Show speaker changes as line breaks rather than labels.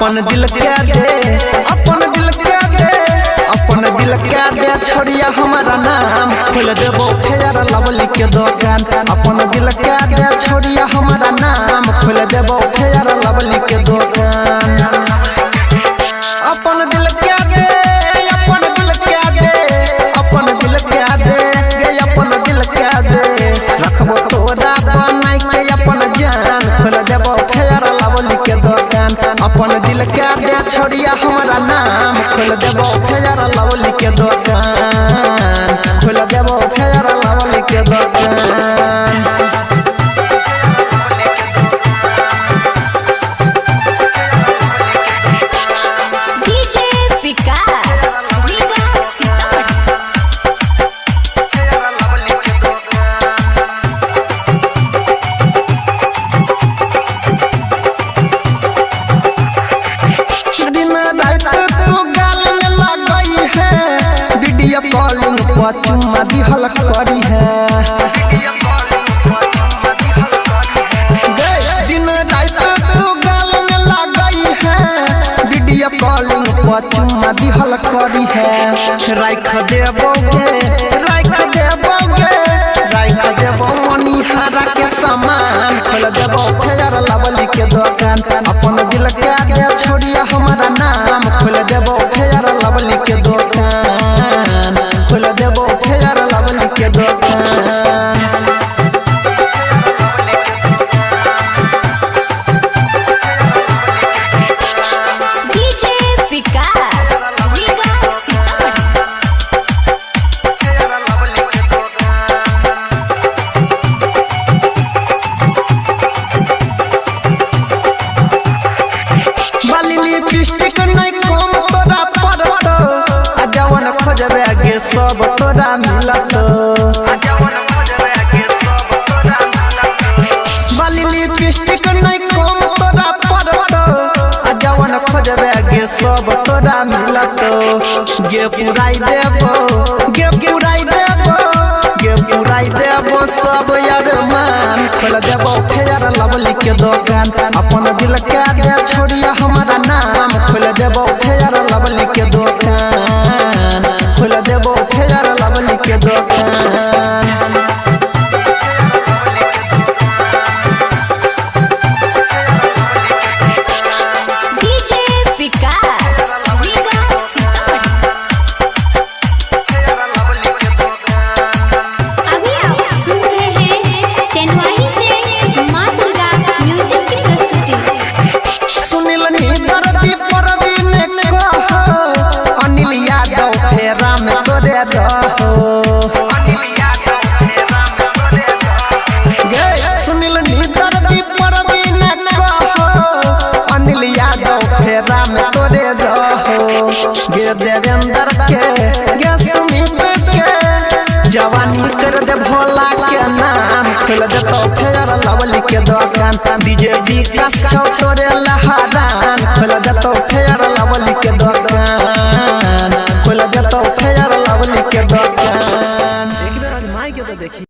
अपन दिल के दे, अपन दिल के दे, अपन दिल के दे छोड़िया हमारा नाम खोल देबो फेयर लवली के दुकान। अपन दिल के दे छोड़िया हमारा नाम खोल देबो फेयर लवली के दुकान। अपन दिल के दे, अपन दिल के दे, अपन दिल के दे, अपन दिल के दे रखबो तोरा बनाई के अपन जान खोल देबो फेयर लवली के दुकान। अपन दिल के दे छोड़िया हमारा नाम खोल देबो फेयर लवली के दुकान, खोल देबो फेयर लवली के दुकान। कॉलिंग पर चुम्मा दिहल करी है, दिन रात तू गाल में लगई है। वीडियो कॉलिंग पर चुम्मा दिहल करी है। राख देबोगे, राख देबोगे, राख देबो मनिहारा के सामान खोल देबो फेयर लवली के दुकान। अपन दिल के दे छोड़िया हमारा नाम खोल देबो फेयर लवली के दुकान, खोल देबो फेयर लवली के दुकान। खोजबे आगे सब तोरा मिलत, बाली लिपस्टिक नहीं कम तोरा पड़त। आ जवन खोजबे आगे सब तोरा मिलत। गे पुराई देबो, गे पुराई देबो, गे पुराई देबो सब यार मान खोल देबो फेयर लवली के दुकान। अपन दिल के दे छोड़िया हमारा नाम खोल देबो फेयर लवली के दुकान, खोल देबो फेयर लवली के दुकान। सुनील नीदर दी परवीन कहो, अनिल यादव फेरा में तोरे रहो। गे देवेंद्र के, गे सुमित के, जवानी कर दे भोला के नाम खोल देतो फेयर लवली के दुकान। डीजे विकास छौ तोरे लहरान खोल देतो फेयर लवली के दुकान, खोल देतो फेयर लवली के दुकान। एक बेर आजमाई के तो देखी।